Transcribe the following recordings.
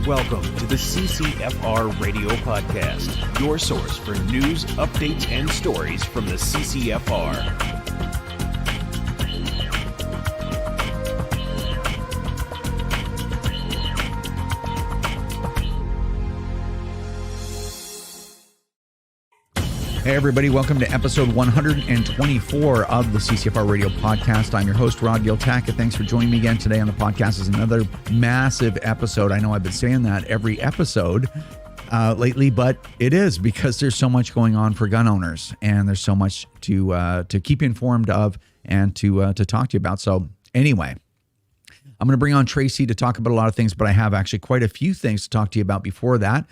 Welcome to the CCFR Radio Podcast, your source for news, updates, and stories from the CCFR. Hey everybody, welcome to episode 124 of the CCFR Radio Podcast. I'm your host, Rod Giltack. Thanks for joining me again today on the podcast. This is another massive episode. I know I've been saying that every episode lately, but it is because there's so much going on for gun owners, and there's so much to keep informed of and to talk to you about. So anyway, I'm going to bring on Tracy to talk about a lot of things, but I have actually quite a few things to talk to you about before that.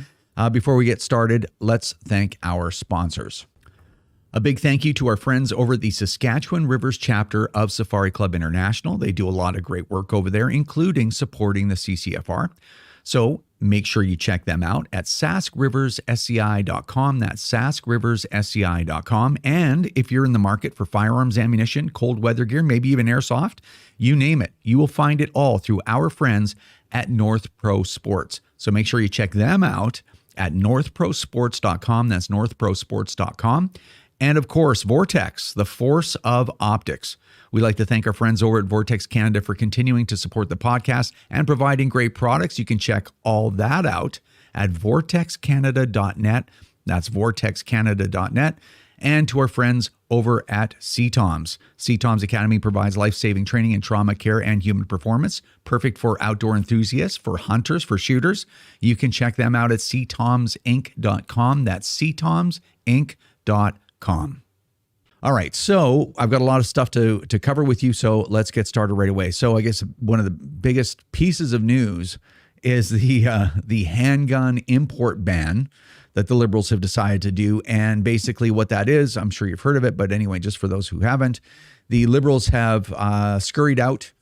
Before we get started, let's thank our sponsors. A big thank you to our friends over at the Saskatchewan Rivers chapter of Safari Club International. They do a lot of great work over there, including supporting the CCFR. So make sure you check them out at saskriverssci.com. That's saskriverssci.com. And if you're in the market for firearms, ammunition, cold weather gear, maybe even airsoft, you name it, you will find it all through our friends at North Pro Sports. So make sure you check them out at northprosports.com. That's northprosports.com. And of course, Vortex, the force of optics. We'd like to thank our friends over at Vortex Canada for continuing to support the podcast and providing great products. You can check all that out at vortexcanada.net. That's vortexcanada.net. And to our friends over at CTOMS. CTOMS Academy provides life-saving training in trauma care and human performance, perfect for outdoor enthusiasts, for hunters, for shooters. You can check them out at ctomsinc.com. That's ctomsinc.com. All right, so I've got a lot of stuff to cover with you, so let's get started right away. So I guess one of the biggest pieces of news is the handgun import ban that the Liberals have decided to do. And basically what that is, I'm sure you've heard of it, but anyway, just for those who haven't, the Liberals have scurried out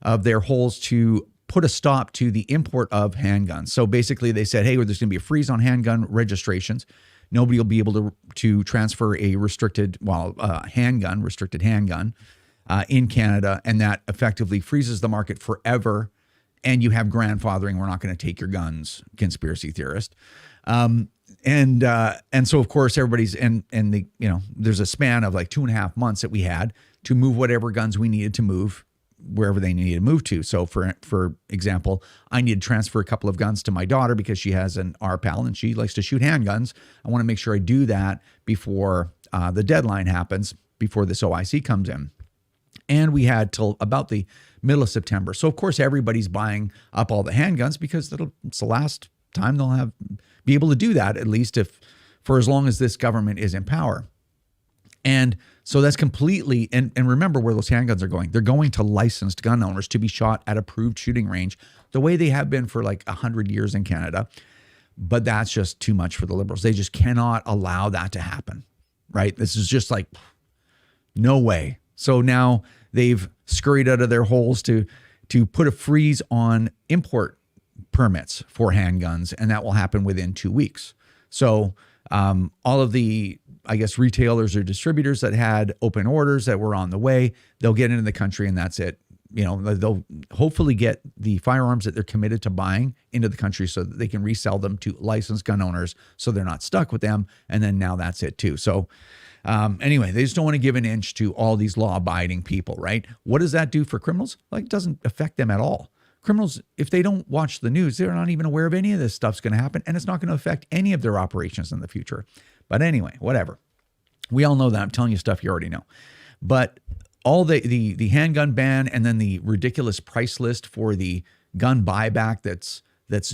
of their holes to put a stop to the import of handguns. So basically they said, hey, there's going to be a freeze on handgun registrations. Nobody will be able to transfer a restricted handgun in Canada, and that effectively freezes the market forever. And you have grandfathering. We're not going to take your guns, conspiracy theorist. And so of course everybody's there's a span of like 2.5 months that we had to move whatever guns we needed to move wherever they needed to move to. So for example, I need to transfer a couple of guns to my daughter because she has an RPO and she likes to shoot handguns. I want to make sure I do that before the deadline happens, before this OIC comes in. And we had till about the middle of September. So of course everybody's buying up all the handguns because it's the last time they'll be able to do that, at least for as long as this government is in power. And so that's completely, and remember where those handguns are going. They're going to licensed gun owners to be shot at approved shooting range, the way they have been for like 100 years in Canada. But that's just too much for the Liberals. They just cannot allow that to happen, right? This is just like, no way. So now they've scurried out of their holes to put a freeze on import permits for handguns, and that will happen within 2 weeks. So all of the, I guess, retailers or distributors that had open orders that were on the way, they'll get into the country and that's it. They'll hopefully get the firearms that they're committed to buying into the country so that they can resell them to licensed gun owners so they're not stuck with them. And then now that's it too. So anyway, they just don't want to give an inch to all these law-abiding people, right? What does that do for criminals? Like, it doesn't affect them at all. Criminals, if they don't watch the news, they're not even aware of any of this stuff's going to happen, and it's not going to affect any of their operations in the future. But anyway, whatever. We all know that. I'm telling you stuff you already know. But all the handgun ban and then the ridiculous price list for the gun buyback that's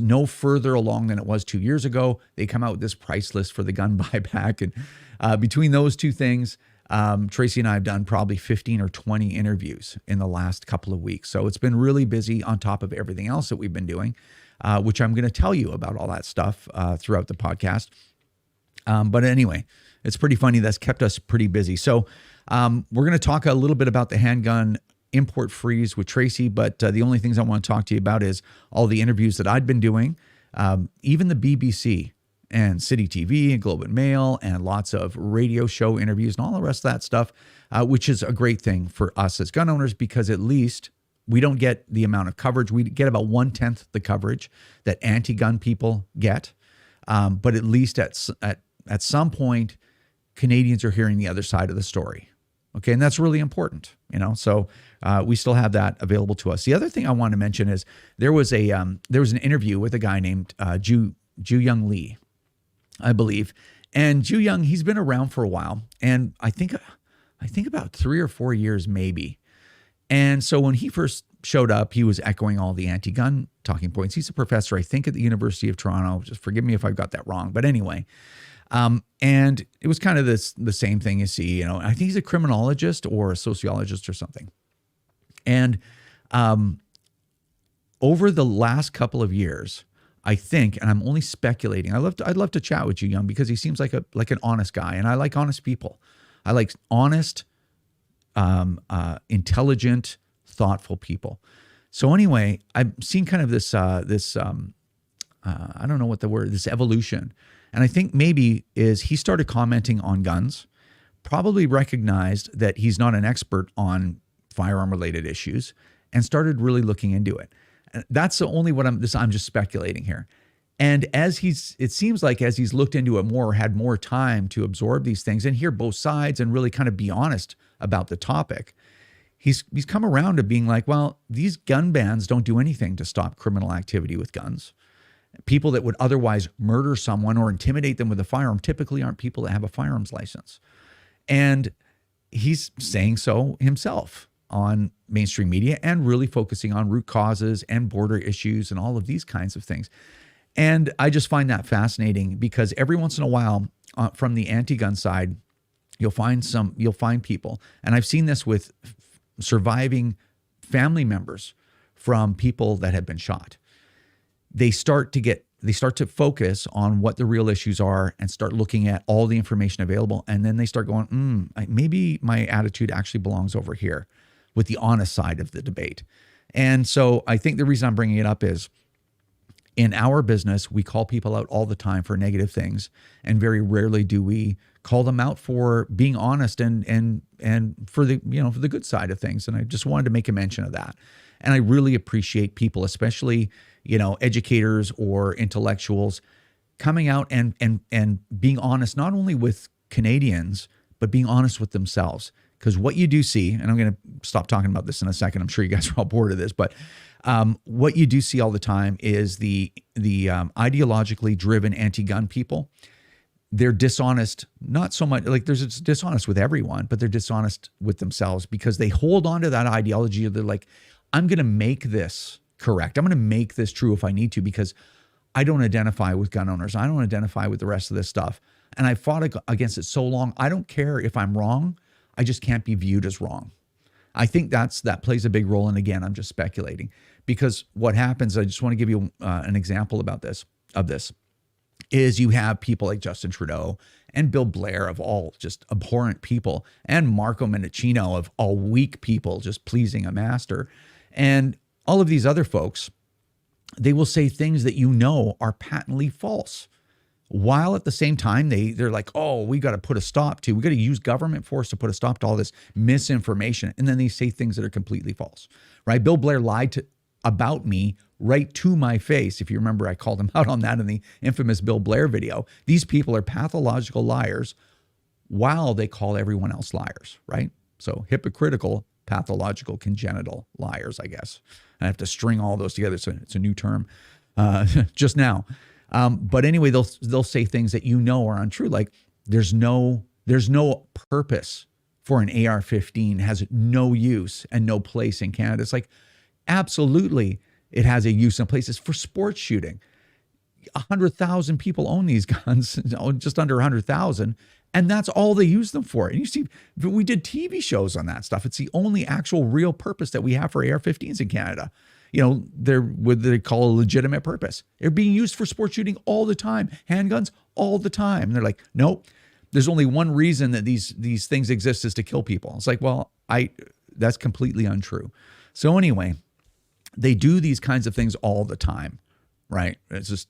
no further along than it was 2 years ago. They come out with this price list for the gun buyback. And between those two things, Tracy and I have done probably 15 or 20 interviews in the last couple of weeks. So it's been really busy on top of everything else that we've been doing, which I'm going to tell you about all that stuff throughout the podcast. But anyway, it's pretty funny. That's kept us pretty busy. So we're going to talk a little bit about the handgun import freeze with Tracy, but the only things I want to talk to you about is all the interviews that I've been doing, even the BBC and City TV and Globe and Mail and lots of radio show interviews and all the rest of that stuff, which is a great thing for us as gun owners because at least We don't get the amount of coverage. We get about 1/10 the coverage that anti-gun people get. But at least at some point, Canadians are hearing the other side of the story. Okay, and that's really important, So we still have that available to us. The other thing I want to mention is there was an interview with a guy named Ju Young Lee, I believe, and Ju Young, he's been around for a while, and I think about 3 or 4 years maybe. And so when he first showed up, he was echoing all the anti-gun talking points. He's a professor, I think, at the University of Toronto. Just forgive me if I've got that wrong, but anyway. And it was kind of the same thing you see, I think he's a criminologist or a sociologist or something. And over the last couple of years, I think, and I'm only speculating, I'd love to chat with Ju Young because he seems like an honest guy, and I like honest people. I like honest, intelligent, thoughtful people. So anyway, I've seen kind of this I don't know what the word, this evolution. And I think maybe is he started commenting on guns, probably recognized that he's not an expert on firearm related issues, and started really looking into it. And that's the only I'm just speculating here. And it seems like as he's looked into it more, had more time to absorb these things and hear both sides and really kind of be honest about the topic, he's come around to being like, well, these gun bans don't do anything to stop criminal activity with guns. People that would otherwise murder someone or intimidate them with a firearm typically aren't people that have a firearms license. And he's saying so himself on mainstream media and really focusing on root causes and border issues and all of these kinds of things. And I just find that fascinating because every once in a while from the anti-gun side, you'll find people, and I've seen this with surviving family members from people that have been shot. They start to focus on what the real issues are and start looking at all the information available. And then they start going, maybe my attitude actually belongs over here with the honest side of the debate. And so I think the reason I'm bringing it up is in our business, we call people out all the time for negative things. And very rarely do we call them out for being honest and for the good side of things. And I just wanted to make a mention of that. And I really appreciate people, especially, educators or intellectuals coming out and being honest, not only with Canadians, but being honest with themselves. Because what you do see, and I'm going to stop talking about this in a second, I'm sure you guys are all bored of this, but what you do see all the time is the ideologically driven anti-gun people. They're dishonest, not so much, like they're dishonest with everyone, but they're dishonest with themselves because they hold on to that ideology. They're like, I'm going to make this correct. I'm going to make this true if I need to because I don't identify with gun owners. I don't identify with the rest of this stuff. And I fought against it so long. I don't care if I'm wrong. I just can't be viewed as wrong. I think that plays a big role. And again, I'm just speculating because what happens, I just want to give you an example of this, is you have people like Justin Trudeau and Bill Blair of all just abhorrent people and Marco Mendicino of all weak people just pleasing a master. And all of these other folks, they will say things that are patently false. While at the same time, they're like, oh, we got to put a stop to, we got to use government force to put a stop to all this misinformation. And then they say things that are completely false, right? Bill Blair lied about me right to my face. If you remember, I called him out on that in the infamous Bill Blair video. These people are pathological liars while they call everyone else liars, right? So hypocritical, pathological, congenital liars, I guess. I have to string all those together. So it's a new term just now. But anyway, they'll say things that are untrue. Like there's no purpose for an AR-15, has no use and no place in Canada. It's like, absolutely, it has a use and place. It's for sports shooting. 100,000 people own these guns, just under 100,000. And that's all they use them for. And you see, we did TV shows on that stuff. It's the only actual real purpose that we have for AR-15s in Canada. They're what they call a legitimate purpose. They're being used for sports shooting all the time, handguns all the time. And they're like, nope, there's only one reason that these things exist is to kill people. It's like, well, that's completely untrue. So anyway, they do these kinds of things all the time, right? It's just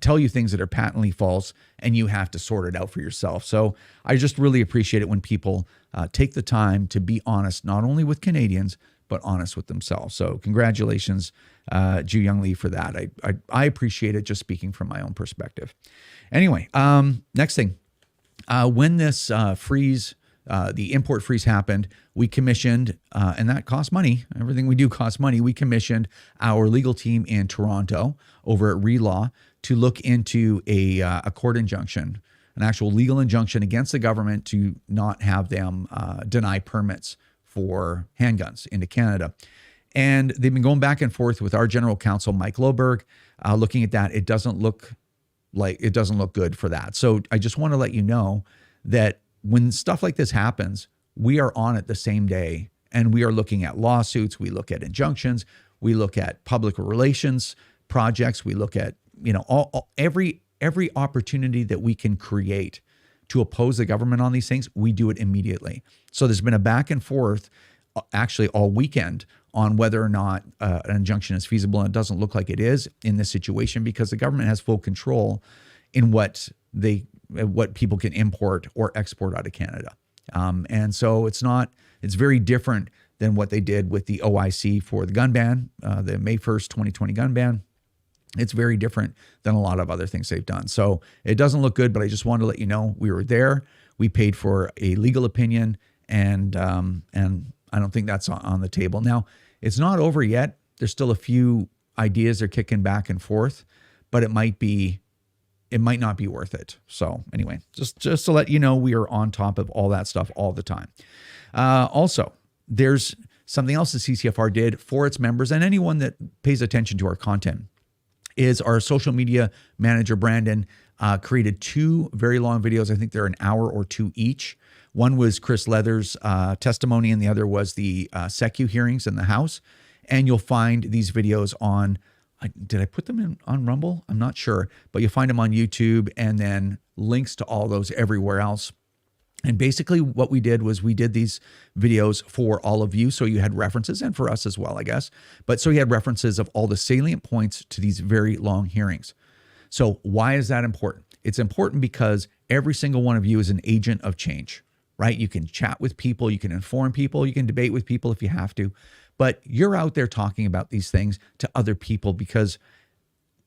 tell you things that are patently false and you have to sort it out for yourself. So I just really appreciate it when people take the time to be honest, not only with Canadians, but honest with themselves. So congratulations, Ju Young Lee, for that. I appreciate it, just speaking from my own perspective. Anyway, next thing. When this freeze, the import freeze happened, we commissioned, and that costs money. Everything we do costs money. We commissioned our legal team in Toronto over at ReLaw to look into a court injunction, an actual legal injunction against the government to not have them deny permits for handguns into Canada. And they've been going back and forth with our general counsel, Mike Loberg, looking at that. It doesn't look good for that. So I just want to let you know that when stuff like this happens, we are on it the same day, and we are looking at lawsuits. We look at injunctions. We look at public relations projects. We look at, every opportunity that we can create to oppose the government on these things. We do it immediately. So there's been a back and forth actually all weekend on whether or not an injunction is feasible, and it doesn't look like it is in this situation because the government has full control in what people can import or export out of Canada. And so it's very different than what they did with the OIC for the gun ban, the May 1st, 2020 gun ban. It's very different than a lot of other things they've done. So it doesn't look good, but I just wanted to let you know we were there. We paid for a legal opinion, and I don't think that's on the table. Now, it's not over yet. There's still a few ideas they're kicking back and forth, but it might not be worth it. So anyway, just to let you know, we are on top of all that stuff all the time. Also, there's something else the CCFR did for its members and anyone that pays attention to our content is our social media manager, Brandon, created 2 very long videos. I think they're an hour or 2 each. One was Chris Leather's testimony, and the other was the SECU hearings in the House. And you'll find these videos on, did I put them on Rumble? I'm not sure, but you'll find them on YouTube, and then links to all those everywhere else. And basically what we did was we did these videos for all of you, so you had references, and for us as well, I guess. But so you had references of all the salient points to these very long hearings. So why is that important? It's important because every single one of you is an agent of change, right? You can chat with people, you can inform people, you can debate with people if you have to, but you're out there talking about these things to other people because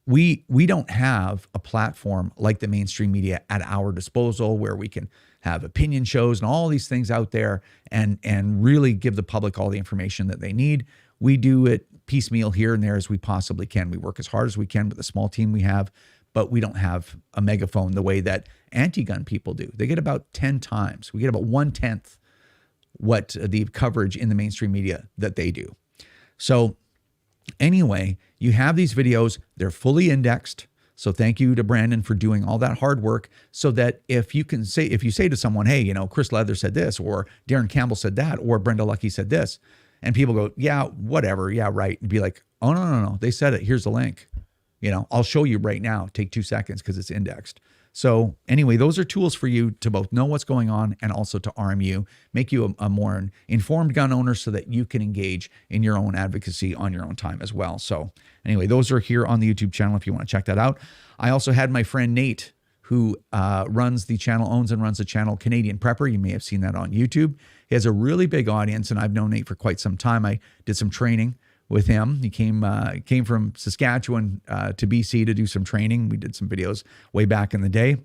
we don't have a platform like the mainstream media at our disposal where we can have opinion shows and all these things out there and really give the public all the information that they need. We do it piecemeal here and there as we possibly can. We work as hard as we can with the small team we have, but we don't have a megaphone the way that anti-gun people do. They get about 10 times. We get about 1/10 what the coverage in the mainstream media that they do. So anyway, you have these videos. They're fully indexed. So thank you to Brandon for doing all that hard work so that if you say to someone, hey, Chris Leather said this, or Darren Campbell said that, or Brenda Lucky said this, and people go, yeah, whatever. Yeah, right. And be like, oh, no. They said it. Here's the link. I'll show you right now. Take 2 seconds because it's indexed. So anyway, those are tools for you to both know what's going on and also to arm you, make you a more informed gun owner so that you can engage in your own advocacy on your own time as well. So anyway, those are here on the YouTube channel if you want to check that out. I also had my friend Nate, who owns the channel Canadian Prepper. You may have seen that on YouTube. He has a really big audience, and I've known Nate for quite some time. I did some training with him. He came from Saskatchewan to BC to do some training. We did some videos way back in the day.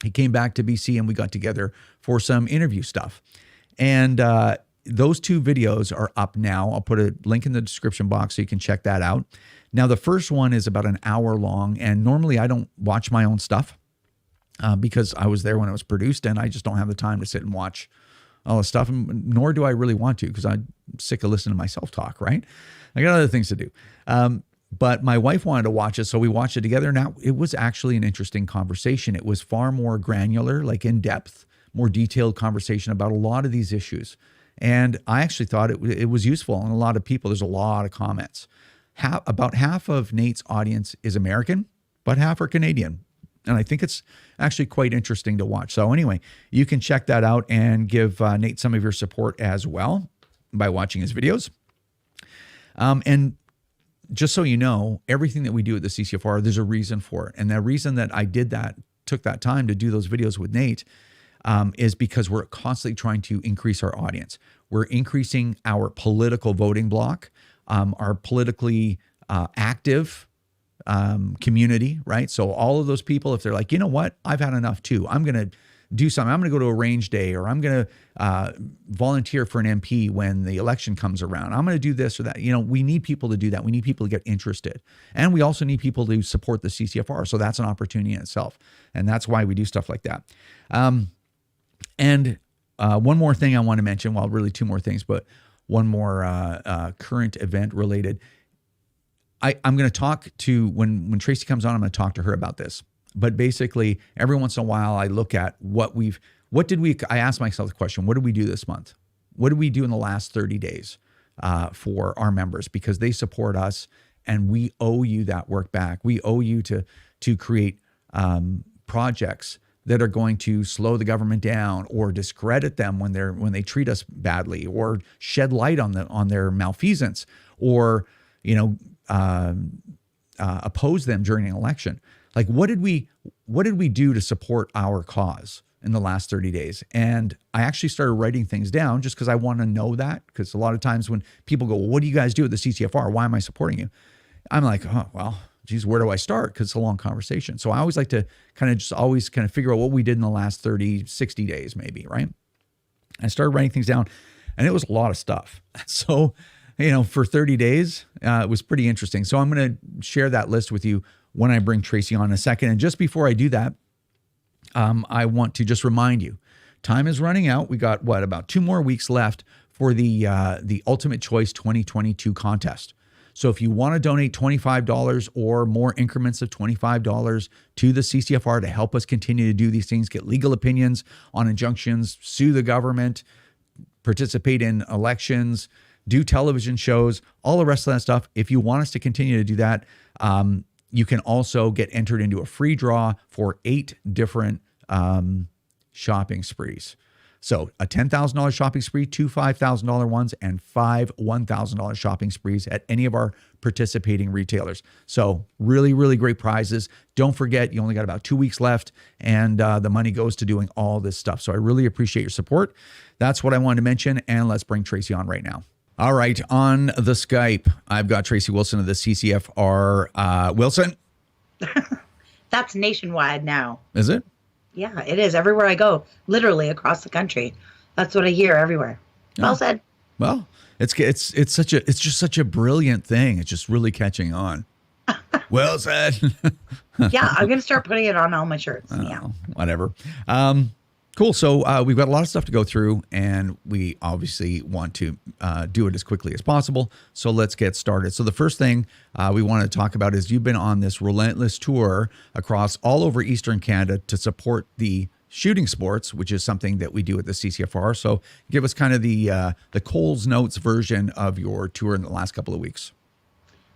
He came back to BC and we got together for some interview stuff. And those 2 videos are up now. I'll put a link in the description box so you can check that out. Now, the first one is about an hour long, and normally I don't watch my own stuff because I was there when it was produced, and I just don't have the time to sit and watch all this stuff, nor do I really want to because I'm sick of listening to myself talk, right? I got other things to do. But my wife wanted to watch it, so we watched it together. Now, it was actually an interesting conversation. It was far more granular, like in depth, more detailed conversation about a lot of these issues. And I actually thought it was useful. And a lot of people, there's a lot of comments. About half of Nate's audience is American, but half are Canadian. And I think it's actually quite interesting to watch. So anyway, you can check that out and give Nate some of your support as well by watching his videos. And just so you know, everything that we do at the CCFR, there's a reason for it. And the reason that I took that time to do those videos with Nate is because we're constantly trying to increase our audience. We're increasing our political voting block, our politically active community, right? So all of those people, if they're like, you know what, I've had enough too. I'm going to do something. I'm going to go to a range day, or I'm going to volunteer for an MP when the election comes around. I'm going to do this or that. We need people to do that. We need people to get interested. And we also need people to support the CCFR. So that's an opportunity in itself. And that's why we do stuff like that. And one more thing I want to mention, well, really two more things, but one more current event related. I'm going to talk to, when Tracy comes on, I'm going to talk to her about this. But basically, every once in a while, I look at I ask myself the question, what did we do this month? What did we do in the last 30 days for our members? Because they support us, and we owe you that work back. We owe you to create projects that are going to slow the government down or discredit them when they treat us badly, or shed light on their malfeasance, or oppose them during an election. Like, what did we do to support our cause in the last 30 days? And I actually started writing things down just because I want to know that, because a lot of times when people go, well, what do you guys do at the CCFR? Why am I supporting you? I'm like, oh, well, geez, where do I start? Because it's a long conversation. So I always like to kind of figure out what we did in the last 30, 60 days maybe, right? I started writing things down, and it was a lot of stuff. So, for 30 days, it was pretty interesting. So I'm going to share that list with you when I bring Tracy on in a second. And just before I do that, I want to just remind you, time is running out. We got about 2 more weeks left for the Ultimate Choice 2022 contest. So if you want to donate $25 or more increments of $25 to the CCFR to help us continue to do these things, get legal opinions on injunctions, sue the government, participate in elections, do television shows, all the rest of that stuff. If you want us to continue to do that, you can also get entered into a free draw for 8 different shopping sprees. So a $10,000 shopping spree, 2 $5,000 ones, and 5 $1,000 shopping sprees at any of our participating retailers. So really, really great prizes. Don't forget, you only got about 2 weeks left, and the money goes to doing all this stuff. So I really appreciate your support. That's what I wanted to mention, and let's bring Tracy on right now. All right, on the Skype, I've got Tracy Wilson of the CCFR. Wilson? That's nationwide now. Is it? Yeah, it is. Everywhere I go, literally across the country. That's what I hear everywhere. Well said. Well, it's just such a brilliant thing. It's just really catching on. Well said. Yeah, I'm going to start putting it on all my shirts. Yeah. Whatever. Cool. So we've got a lot of stuff to go through, and we obviously want to do it as quickly as possible. So let's get started. So the first thing we want to talk about is you've been on this relentless tour across all over Eastern Canada to support the shooting sports, which is something that we do at the CCFR. So give us kind of the Coles Notes version of your tour in the last couple of weeks.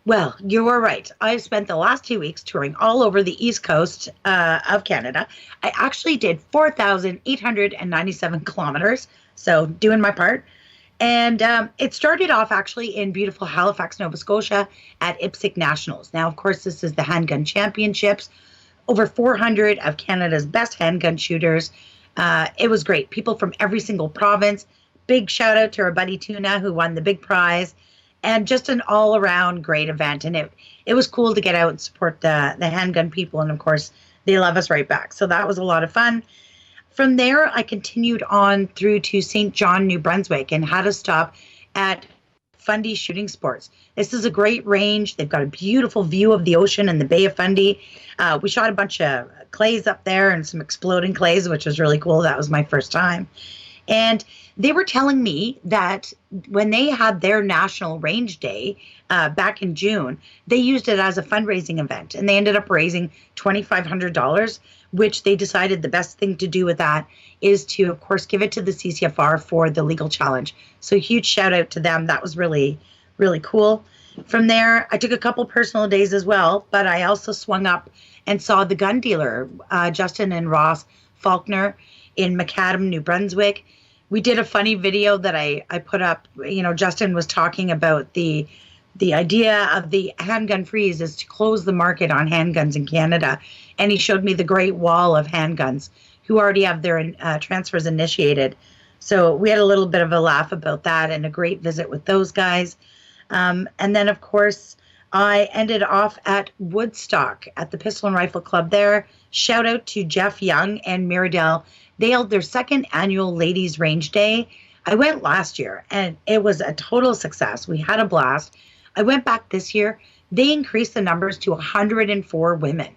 Well, you were right. I've spent the last 2 weeks touring all over the East Coast of Canada. I actually did 4,897 kilometers, so doing my part. And it started off actually in beautiful Halifax, Nova Scotia at IPSC Nationals. Now, of course, this is the Handgun Championships. Over 400 of Canada's best handgun shooters. It was great. People from every single province. Big shout out to our buddy Tuna, who won the big prize. And just an all-around great event. And it was cool to get out and support the handgun people. And, of course, they love us right back. So that was a lot of fun. From there, I continued on through to St. John, New Brunswick, and had a stop at Fundy Shooting Sports. This is a great range. They've got a beautiful view of the ocean and the Bay of Fundy. We shot a bunch of clays up there and some exploding clays, which was really cool. That was my first time. And they were telling me that when they had their National Range Day back in June, they used it as a fundraising event, and they ended up raising $2,500, which they decided the best thing to do with that is to, of course, give it to the CCFR for the legal challenge. So huge shout out to them. That was really, really cool. From there, I took a couple personal days as well, but I also swung up and saw the gun dealer, Justin and Ross Faulkner in Macadam, New Brunswick. We did a funny video that I put up. You know, Justin was talking about the idea of the handgun freeze is to close the market on handguns in Canada. And he showed me the Great Wall of handguns, who already have their transfers initiated. So we had a little bit of a laugh about that and a great visit with those guys. And then, of course, I ended off at Woodstock at the Pistol and Rifle Club there. Shout out to Jeff Young and Miradell. They held their second annual Ladies Range Day. I went last year and it was a total success. We had a blast. I went back this year. They increased the numbers to 104 women.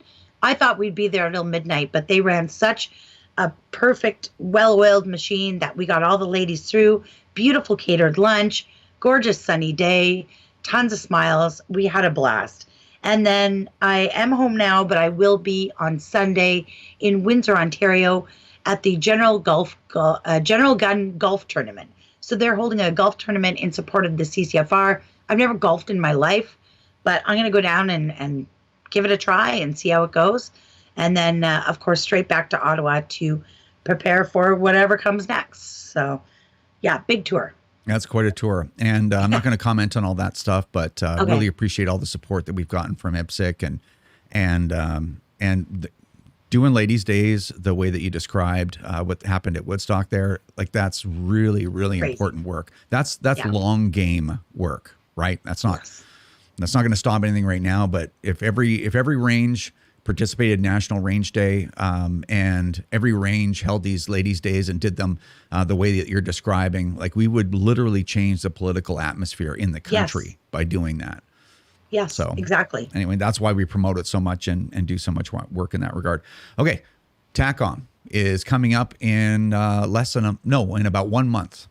I thought we'd be there until midnight, but they ran such a perfect, well-oiled machine that we got all the ladies through. Beautiful catered lunch, gorgeous sunny day, tons of smiles. We had a blast. And then I am home now, but I will be on Sunday in Windsor, Ontario at the General Gun Golf Tournament. So they're holding a golf tournament in support of the CCFR. I've never golfed in my life, but I'm going to go down and give it a try and see how it goes. And then, of course, straight back to Ottawa to prepare for whatever comes next. So, yeah, big tour. That's quite a tour. And I'm not going to comment on all that stuff, but Okay. really appreciate all the support that we've gotten from IPSC and doing Ladies' Days the way that you described what happened at Woodstock there. Like, that's really, really Crazy. important work. That's Yeah. long game work, right? That's not going to stop anything right now. But if every range participated in National Range Day, and every range held these Ladies' Days and did them the way that you're describing, like, we would literally change the political atmosphere in the country by doing that. Yes, So exactly. Anyway, that's why we promote it so much and do so much work in that regard. Okay, TACOM is coming up in in about 1 month.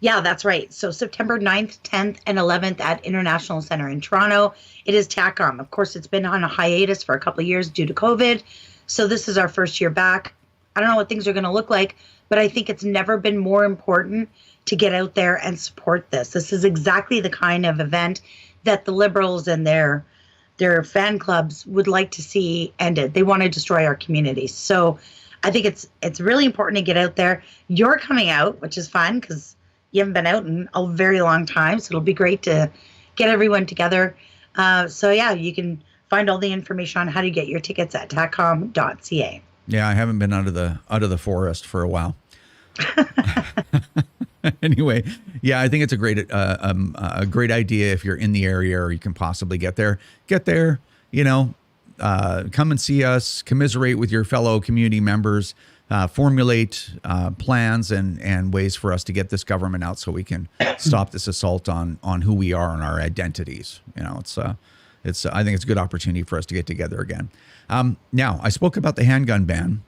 Yeah, that's right. So September 9th, 10th, and 11th at International Center in Toronto. It is TACOM. Of course, it's been on a hiatus for a couple of years due to COVID. So this is our first year back. I don't know what things are going to look like, but I think it's never been more important to get out there and support this. This is exactly the kind of event that the Liberals and their fan clubs would like to see ended. They want to destroy our communities. So I think it's really important to get out there. You're coming out, which is fun because you haven't been out in a very long time, so it'll be great to get everyone together. So yeah, you can find all the information on how to get your tickets at tacom.ca. Yeah, I haven't been out of the forest for a while. Anyway, yeah, I think it's a great idea if you're in the area or you can possibly get there. Get there, come and see us, commiserate with your fellow community members. Formulate plans and ways for us to get this government out so we can stop this assault on who we are and our identities. I think it's a good opportunity for us to get together again. Now, I spoke about the handgun ban,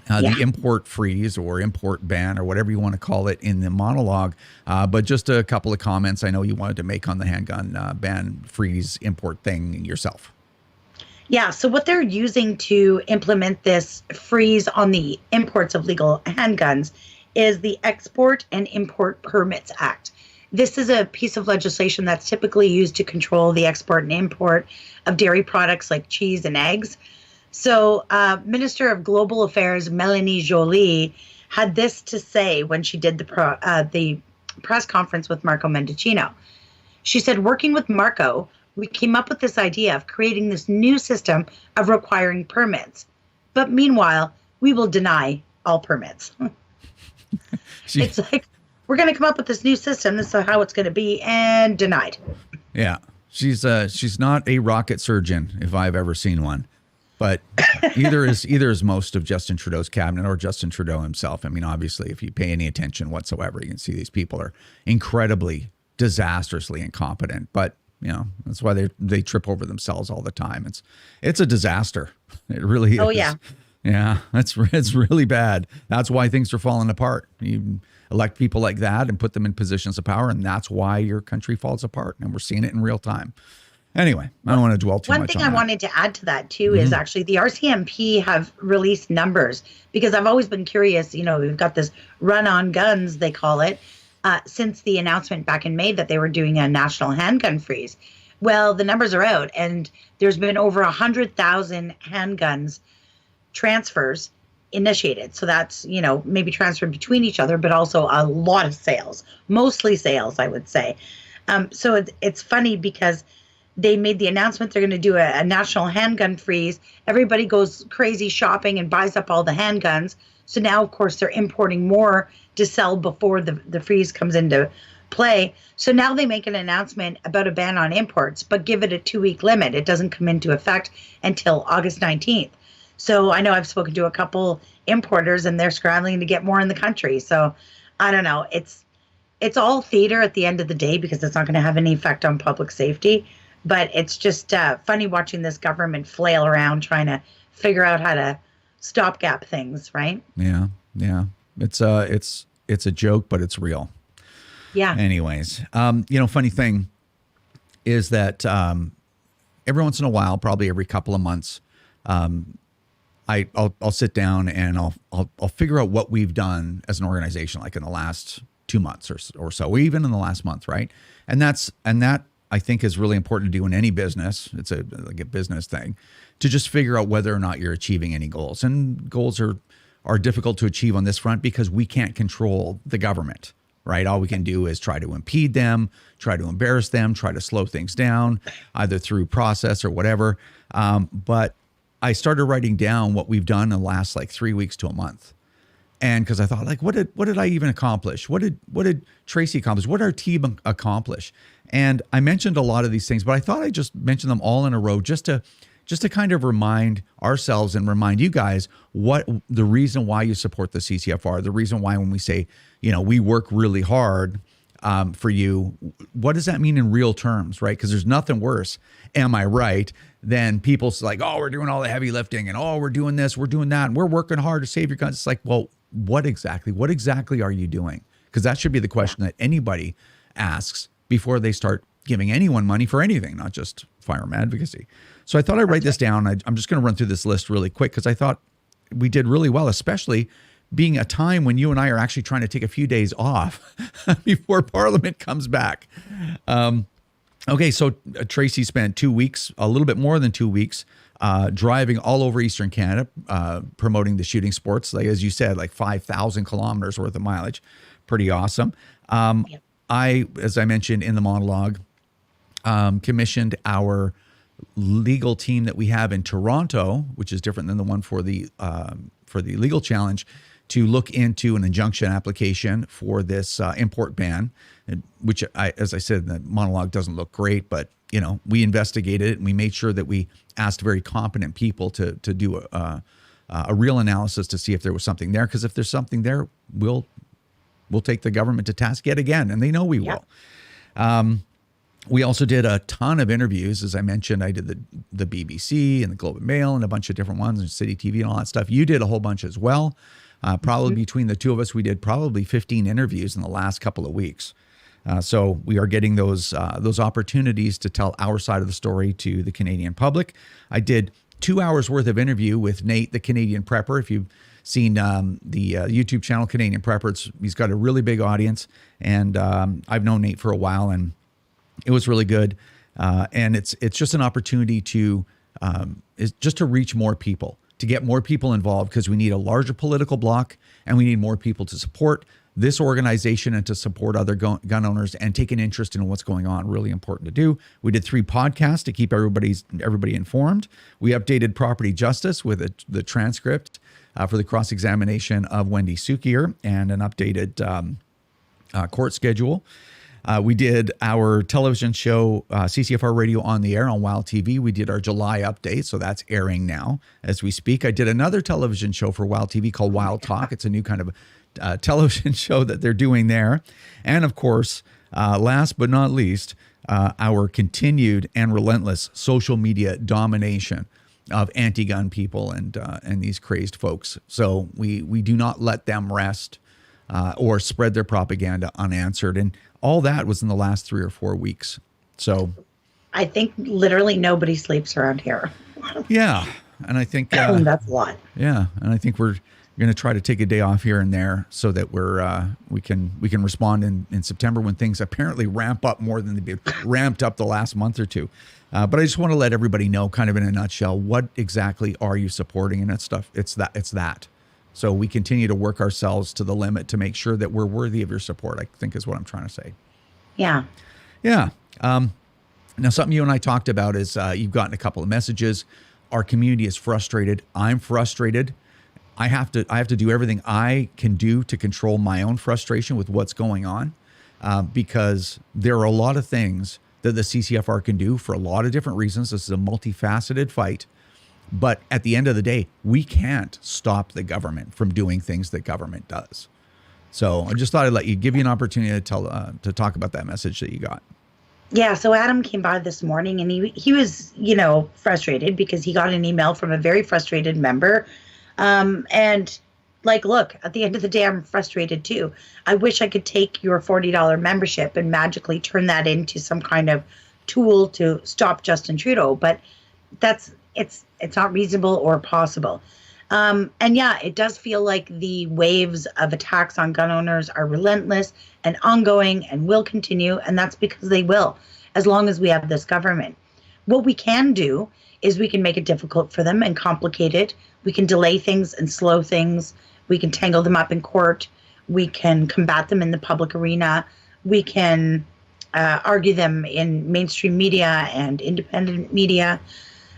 the import freeze or import ban or whatever you want to call it in the monologue, but just a couple of comments I know you wanted to make on the handgun ban freeze import thing yourself. Yeah, so what they're using to implement this freeze on the imports of legal handguns is the Export and Import Permits Act. This is a piece of legislation that's typically used to control the export and import of dairy products like cheese and eggs. So Minister of Global Affairs Melanie Joly had this to say when she did the press conference with Marco Mendicino. She said, working with Marco, we came up with this idea of creating this new system of requiring permits. But meanwhile, we will deny all permits. It's like, we're going to come up with this new system. This is how it's going to be, and denied. Yeah. She's not a rocket surgeon, if I've ever seen one. But either is most of Justin Trudeau's cabinet or Justin Trudeau himself. I mean, obviously, if you pay any attention whatsoever, you can see these people are incredibly, disastrously incompetent. But that's why they trip over themselves all the time. It's a disaster. It really is. Oh, yeah. Yeah, it's really bad. That's why things are falling apart. You elect people like that and put them in positions of power, and that's why your country falls apart. And we're seeing it in real time. Anyway, I don't want to dwell too much on that. One thing I wanted to add to that, too, is actually the RCMP have released numbers because I've always been curious. We've got this run on guns, they call it. Since the announcement back in May that they were doing a national handgun freeze. Well, the numbers are out, and there's been over 100,000 handguns transfers initiated. So that's, maybe transferred between each other, but also a lot of sales, mostly sales, I would say. So it's funny because they made the announcement they're going to do a national handgun freeze. Everybody goes crazy shopping and buys up all the handguns. So now, of course, they're importing more to sell before the freeze comes into play. So now they make an announcement about a ban on imports, but give it a 2-week limit. It doesn't come into effect until August 19th. So I know I've spoken to a couple importers and they're scrambling to get more in the country. So I don't know. It's all theater at the end of the day because it's not going to have any effect on public safety. But it's just funny watching this government flail around trying to figure out how to stopgap things, right? Yeah. It's a joke, but it's real. Yeah. Anyways, funny thing is that every once in a while, probably every couple of months, I'll sit down and I'll figure out what we've done as an organization, like in the last 2 months or so, even in the last month, right? And that I think is really important to do in any business. It's like a business thing to just figure out whether or not you're achieving any goals. And goals are difficult to achieve on this front because we can't control the government, right? All we can do is try to impede them, try to embarrass them, try to slow things down, either through process or whatever. But I started writing down what we've done in the last 3 weeks to a month. And because I thought, what did I even accomplish? What did Tracy accomplish? What did our team accomplish? And I mentioned a lot of these things, but I thought I'd just mention them all in a row just to kind of remind ourselves and remind you guys what the reason why you support the CCFR, the reason why when we say, we work really hard for you, what does that mean in real terms, right? Because there's nothing worse, am I right, than people like, oh, we're doing all the heavy lifting and oh, we're doing this, we're doing that, and we're working hard to save your guns. It's like, well, what exactly are you doing? Because that should be the question that anybody asks before they start giving anyone money for anything, not just firearm advocacy. So I thought I'd write this down. I'm just going to run through this list really quick because I thought we did really well, especially being a time when you and I are actually trying to take a few days off before Parliament comes back. Okay, so Tracy spent 2 weeks, a little bit more than 2 weeks, driving all over Eastern Canada, promoting the shooting sports. Like, as you said, 5,000 kilometers worth of mileage. Pretty awesome. I, as I mentioned in the monologue, commissioned our legal team that we have in Toronto, which is different than the one for the legal challenge, to look into an injunction application for this import ban, which, as I said, the monologue doesn't look great, but we investigated it and we made sure that we asked very competent people to do a real analysis to see if there was something there. Because if there's something there, we'll take the government to task yet again, and they know we will. We also did a ton of interviews. As I mentioned, I did the BBC and the Globe and Mail and a bunch of different ones, and City TV and all that stuff. You did a whole bunch as well. Probably between the two of us, we did probably 15 interviews in the last couple of weeks. So we are getting those opportunities to tell our side of the story to the Canadian public. I did 2 hours worth of interview with Nate, the Canadian Prepper. If you've seen the YouTube channel Canadian Prepper, he's got a really big audience, and I've known Nate for a while, and it was really good. And it's just an opportunity to reach more people, to get more people involved, because we need a larger political bloc and we need more people to support this organization and to support other gun owners and take an interest in what's going on. Really important to do. We did 3 podcasts to keep everybody informed. We updated Property Justice with the transcript for the cross-examination of Wendy Sukier and an updated court schedule. We did our television show, CCFR Radio on the Air on Wild TV. We did our July update, so that's airing now as we speak. I did another television show for Wild TV called Wild Talk. It's a new kind of television show that they're doing there. And of course, last but not least, our continued and relentless social media domination of anti-gun people and these crazed folks. So we do not let them rest or spread their propaganda unanswered. And all that was in the last 3 or 4 weeks. So I think literally nobody sleeps around here. Yeah. And I think that's a lot. Yeah. And I think we're going to try to take a day off here and there so that we can respond in September when things apparently ramp up more than they've been ramped up the last month or two. But I just want to let everybody know, kind of in a nutshell, what exactly are you supporting? And that stuff, it's that. So we continue to work ourselves to the limit to make sure that we're worthy of your support, I think is what I'm trying to say. Yeah. Yeah. Now, something you and I talked about is you've gotten a couple of messages. Our community is frustrated. I'm frustrated. I have to do everything I can do to control my own frustration with what's going on, because there are a lot of things that the CCFR can do for a lot of different reasons. This is a multifaceted fight. But at the end of the day, we can't stop the government from doing things that government does. So I just thought I'd give you an opportunity to talk about that message that you got. Yeah, so Adam came by this morning and he was, frustrated because he got an email from a very frustrated member. And look, at the end of the day, I'm frustrated too. I wish I could take your $40 membership and magically turn that into some kind of tool to stop Justin Trudeau, but it's not reasonable or possible. And yeah, it does feel like the waves of attacks on gun owners are relentless and ongoing and will continue. And that's because they will, as long as we have this government. What we can do is we can make it difficult for them and complicate it. We can delay things and slow things. We can tangle them up in court. We can combat them in the public arena. We can argue them in mainstream media and independent media.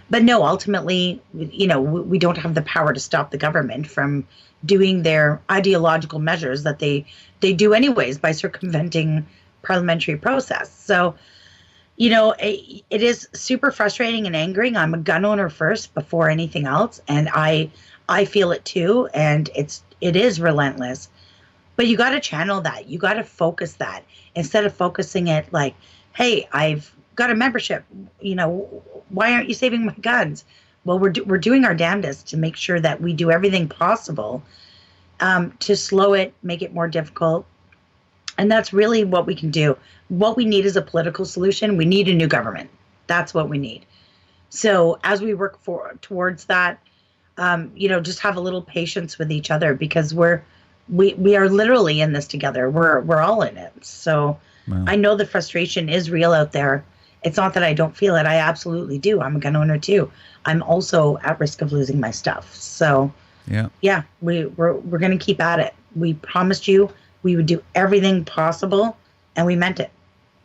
But no, ultimately, we don't have the power to stop the government from doing their ideological measures that they do anyways by circumventing parliamentary process. So, it is super frustrating and angering. I'm a gun owner first before anything else, and I feel it too, and it is relentless. But you got to channel that. You got to focus that instead of focusing it like, hey, I've got a membership, why aren't you saving my guns? Well, we're doing our damnedest to make sure that we do everything possible to slow it, make it more difficult. And that's really what we can do. What we need is a political solution. We need a new government. That's what we need. So as we work towards that, just have a little patience with each other, because we are literally in this together. We're all in it. So wow. I know the frustration is real out there. It's not that I don't feel it. I absolutely do. I'm a gun owner too. I'm also at risk of losing my stuff. So yeah, we're going to keep at it. We promised you we would do everything possible, and we meant it.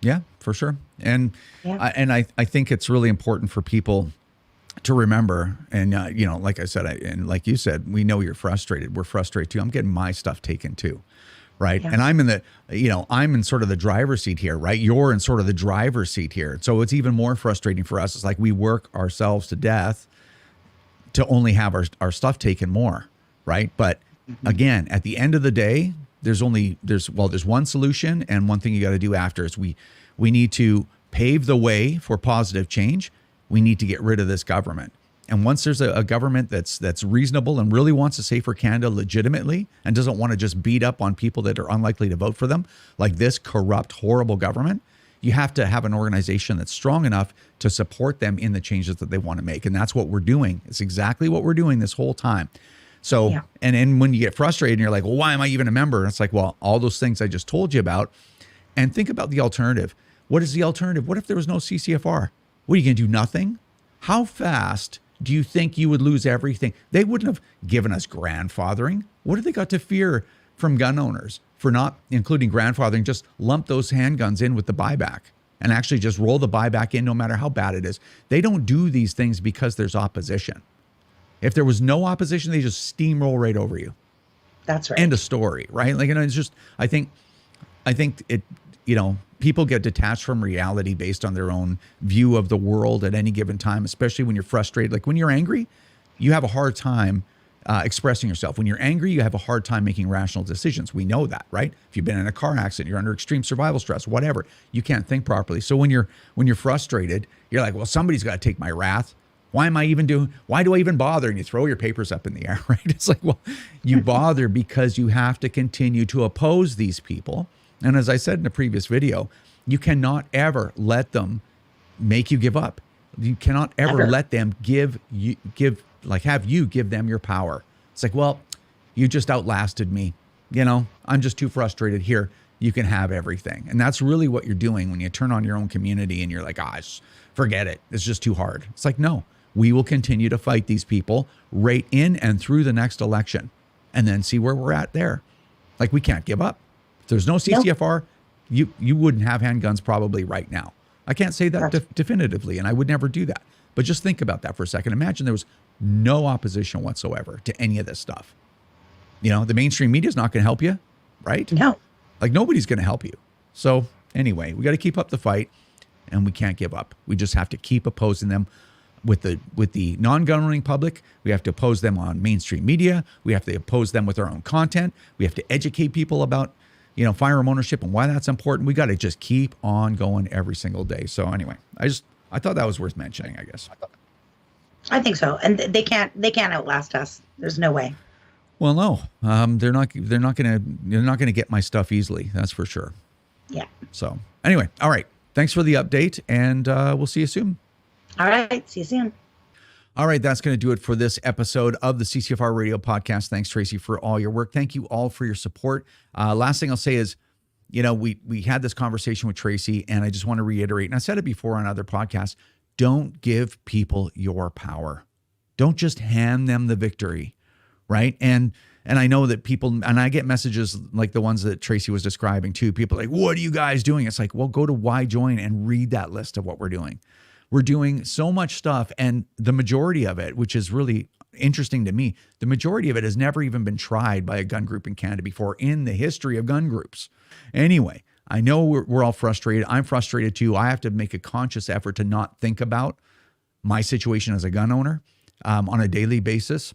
Yeah, for sure. And I think it's really important for people to remember. And like I said, and like you said, we know you're frustrated. We're frustrated too. I'm getting my stuff taken too. Right. Yeah. And I'm in sort of the driver's seat here, right? You're in sort of the driver's seat here. So it's even more frustrating for us. It's like we work ourselves to death to only have our stuff taken more. Right. But again, at the end of the day, there's one solution, and one thing you got to do after is we need to pave the way for positive change. We need to get rid of this government. And once there's a government that's reasonable and really wants a safer Canada legitimately and doesn't want to just beat up on people that are unlikely to vote for them, like this corrupt, horrible government, you have to have an organization that's strong enough to support them in the changes that they want to make. And that's what we're doing. It's exactly what we're doing this whole time. So, and when you get frustrated and you're like, well, why am I even a member? And it's like, well, all those things I just told you about. And think about the alternative. What is the alternative? What if there was no CCFR? What, are you going to do nothing? How fast do you think you would lose everything? They wouldn't have given us grandfathering. What have they got to fear from gun owners for not including grandfathering? Just lump those handguns in with the buyback and actually just roll the buyback in no matter how bad it is. They don't do these things because there's opposition. If there was no opposition, they just steamroll right over you. That's right. End of story, right? It's just, I think it, people get detached from reality based on their own view of the world at any given time, especially when you're frustrated. Like when you're angry, you have a hard time expressing yourself. When you're angry, you have a hard time making rational decisions. We know that, right? If you've been in a car accident, you're under extreme survival stress, whatever, you can't think properly. So when you're frustrated, you're like, well, somebody's got to take my wrath. Why do I even bother? And you throw your papers up in the air, right? It's like, well, you bother because you have to continue to oppose these people. And as I said in a previous video, you cannot ever let them make you give up. You cannot ever let them have you give them your power. It's like, well, you just outlasted me. I'm just too frustrated here. You can have everything. And that's really what you're doing when you turn on your own community and you're like, forget it. It's just too hard. It's like, no, we will continue to fight these people right in and through the next election and then see where we're at there. Like, we can't give up. If there's no CCFR, you wouldn't have handguns probably right now. I can't say that definitively, and I would never do that. But just think about that for a second. Imagine there was no opposition whatsoever to any of this stuff. The mainstream media is not going to help you, right? No. Like nobody's going to help you. So anyway, we got to keep up the fight, and we can't give up. We just have to keep opposing them with the non-gun owning public. We have to oppose them on mainstream media. We have to oppose them with our own content. We have to educate people about firearm ownership and why that's important. We got to just keep on going every single day. So anyway, I thought that was worth mentioning, I guess. I think so. And they can't outlast us. There's no way. Well, no, they're not gonna get my stuff easily. That's for sure. Yeah. So anyway, all right. Thanks for the update, and we'll see you soon. All right. See you soon. All right, that's going to do it for this episode of the CCFR Radio Podcast. Thanks, Tracy, for all your work. Thank you all for your support. Last thing I'll say is, we had this conversation with Tracy, and I just want to reiterate, and I said it before on other podcasts, don't give people your power. Don't just hand them the victory, right? And I know that people, and I get messages like the ones that Tracy was describing too. People are like, what are you guys doing? It's like, well, go to Why Join and read that list of what we're doing. We're doing so much stuff, and the majority of it, which is really interesting to me, the majority of it has never even been tried by a gun group in Canada before in the history of gun groups. Anyway, I know we're all frustrated. I'm frustrated too. I have to make a conscious effort to not think about my situation as a gun owner on a daily basis.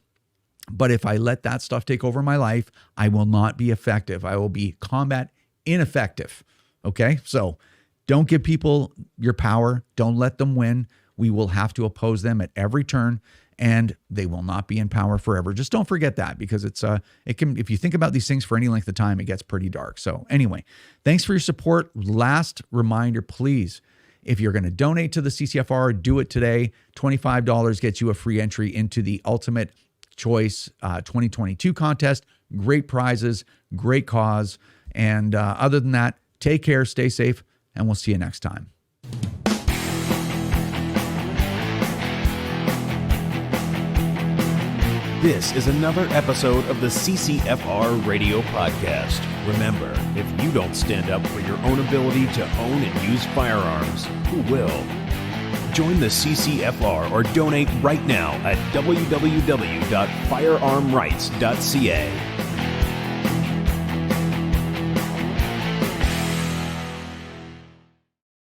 But if I let that stuff take over my life, I will not be effective. I will be combat ineffective. Okay? So don't give people your power. Don't let them win. We will have to oppose them at every turn, and they will not be in power forever. Just don't forget that, because if you think about these things for any length of time, it gets pretty dark. So anyway, thanks for your support. Last reminder, please, if you're going to donate to the CCFR, do it today. $25 gets you a free entry into the Ultimate Choice 2022 contest. Great prizes, great cause. And other than that, take care, stay safe, and we'll see you next time. This is another episode of the CCFR Radio Podcast. Remember, if you don't stand up for your own ability to own and use firearms, who will? Join the CCFR or donate right now at www.firearmrights.ca.